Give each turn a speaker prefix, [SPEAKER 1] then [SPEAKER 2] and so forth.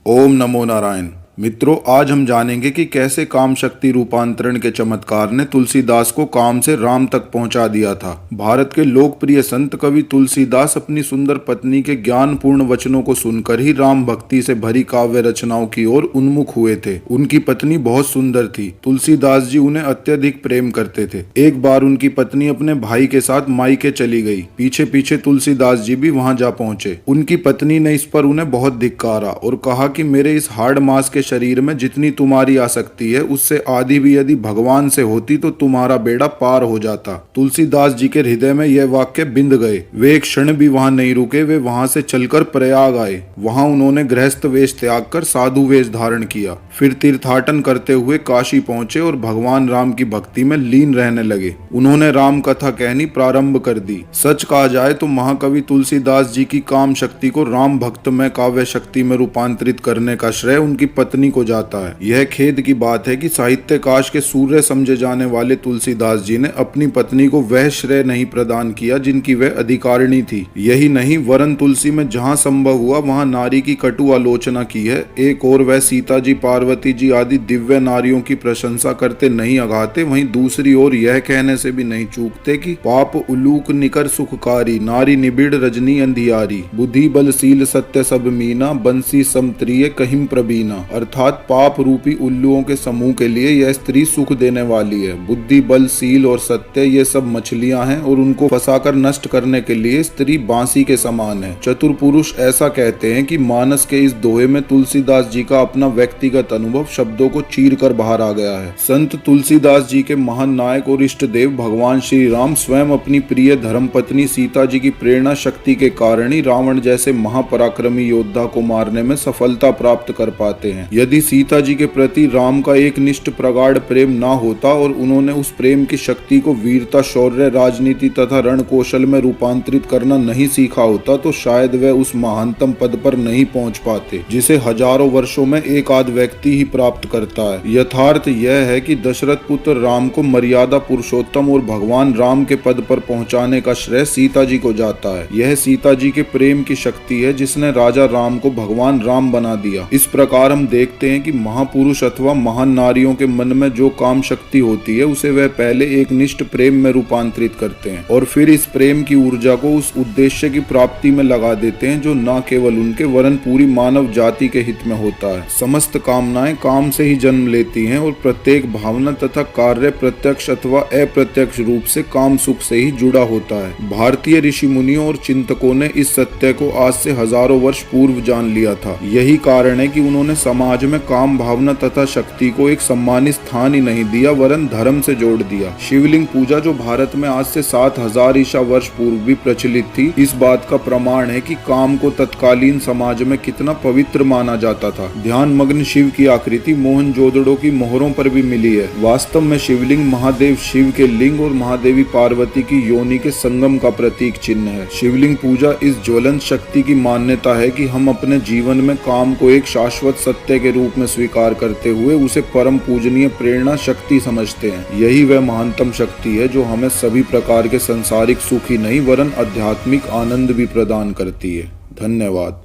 [SPEAKER 1] ओम नमो नारायण। मित्रों, आज हम जानेंगे कि कैसे काम शक्ति रूपांतरण के चमत्कार ने तुलसीदास को काम से राम तक पहुंचा दिया था। भारत के लोकप्रिय संत कवि तुलसीदास अपनी सुंदर पत्नी के ज्ञानपूर्ण वचनों को सुनकर ही राम भक्ति से भरी काव्य रचनाओं की ओर उन्मुख हुए थे। उनकी पत्नी बहुत सुंदर थी। तुलसीदास जी उन्हें अत्यधिक प्रेम करते थे। एक बार उनकी पत्नी अपने भाई के साथ मायके चली गई। पीछे पीछे तुलसीदास जी भी वहां जा पहुंचे। उनकी पत्नी ने इस पर उन्हें बहुत धिक्कारा और कहा कि मेरे इस हाड़ मांस के शरीर में जितनी तुम्हारी आसक्ति है, उससे आधी भी यदि भगवान से होती तो तुम्हारा बेड़ा पार हो जाता। तुलसीदास जी के हृदय में यह वाक्य बिंद गए। वे एक क्षण भी वहां नहीं रुके। वे वहां से चलकर प्रयाग आए। वहां उन्होंने गृहस्थ वेश त्याग कर साधु वेश धारण किया। फिर तीर्थाटन करते हुए काशी पहुंचे और भगवान राम की भक्ति में लीन रहने लगे। उन्होंने राम कथा कहनी प्रारंभ कर दी। सच कहा जाए तो महाकवि तुलसीदास जी की काम शक्ति को राम भक्त में काव्य शक्ति में रूपांतरित करने का श्रेय उनकी पत्नी को जाता है। यह खेद की बात है कि साहित्यकाश के सूर्य समझे जाने वाले तुलसीदास जी ने अपनी पत्नी को वह श्रेय नहीं प्रदान किया जिनकी वह अधिकारिणी थी। यही नहीं, वरन तुलसी में जहां संभव हुआ वहां नारी की कटु आलोचना की है। एक और वह सीता जी, पार्वती जी आदि दिव्य नारियों की प्रशंसा करते नहीं अघाते, वहीं दूसरी ओर यह कहने से भी नहीं चूकते कि पाप उलूक निकर सुखकारी, नारी निबिड़ रजनी अंधियारी, बुद्धि बलशील सत्य सब मीना, बंसी समत्रिय कहिम प्रबीना। अर्थात पाप रूपी उल्लुओं के समूह के लिए यह स्त्री सुख देने वाली है। बुद्धि, बल, शील और सत्य ये सब मछलियां हैं और उनको फंसाकर नष्ट करने के लिए स्त्री बांसी के समान है। चतुर पुरुष ऐसा कहते हैं कि मानस के इस दोहे में तुलसीदास जी का अपना व्यक्तिगत अनुभव शब्दों को चीर कर बाहर आ गया है। संत तुलसीदास जी के महान नायक और इष्ट देव भगवान श्री राम स्वयं अपनी प्रिय धर्मपत्नी सीता जी की प्रेरणा शक्ति के कारण ही रावण जैसे महापराक्रमी योद्धा को मारने में सफलता प्राप्त कर पाते हैं। यदि सीता जी के प्रति राम का एक निष्ठ प्रगाढ़ प्रेम ना होता और उन्होंने उस प्रेम की शक्ति को वीरता, शौर्य, राजनीति तथा रण कौशल में रूपांतरित करना नहीं सीखा होता तो शायद वे उस महानतम पद पर नहीं पहुंच पाते जिसे हजारों वर्षों में एक आध व्यक्ति ही प्राप्त करता है। यथार्थ यह है कि दशरथ पुत्र राम को मर्यादा पुरुषोत्तम और भगवान राम के पद पर पहुंचाने का श्रेय सीता जी को जाता है। यह सीता जी के प्रेम की शक्ति है जिसने राजा राम को भगवान राम बना दिया। इस प्रकार हम देखते हैं कि महापुरुष अथवा महान नारियों के मन में जो काम शक्ति होती है उसे वह पहले एक निष्ठ प्रेम में रूपांतरित करते हैं और फिर इस प्रेम की ऊर्जा को उस उद्देश्य की प्राप्ति में लगा देते हैं जो न केवल उनके वरन पूरी मानव जाति के हित में होता है। समस्त कामनाएं काम से ही जन्म लेती हैं और प्रत्येक भावना तथा कार्य प्रत्यक्ष अथवा अप्रत्यक्ष रूप से काम सुख से ही जुड़ा होता है। भारतीय ऋषि मुनियों और चिंतकों ने इस सत्य को आज से हजारों वर्ष पूर्व जान लिया था। यही कारण है कि उन्होंने समाज में काम भावना तथा शक्ति को एक सम्मानित स्थान ही नहीं दिया वरन धर्म से जोड़ दिया। शिवलिंग पूजा जो भारत में आज से 7000 ईसा वर्ष पूर्व भी प्रचलित थी, इस बात का प्रमाण है कि काम को तत्कालीन समाज में कितना पवित्र माना जाता था। ध्यान मग्न शिव की आकृति मोहनजोदड़ो की मोहरों पर भी मिली है। वास्तव में शिवलिंग महादेव शिव के लिंग और महादेवी पार्वती की योनि के संगम का प्रतीक चिन्ह है। शिवलिंग पूजा इस ज्वलंत शक्ति की मान्यता है कि हम अपने जीवन में काम को एक शाश्वत सत्य के रूप में स्वीकार करते हुए उसे परम पूजनीय प्रेरणा शक्ति समझते हैं। यही वह महानतम शक्ति है जो हमें सभी प्रकार के संसारिक सुख ही नहीं वरन आध्यात्मिक आनंद भी प्रदान करती है। धन्यवाद।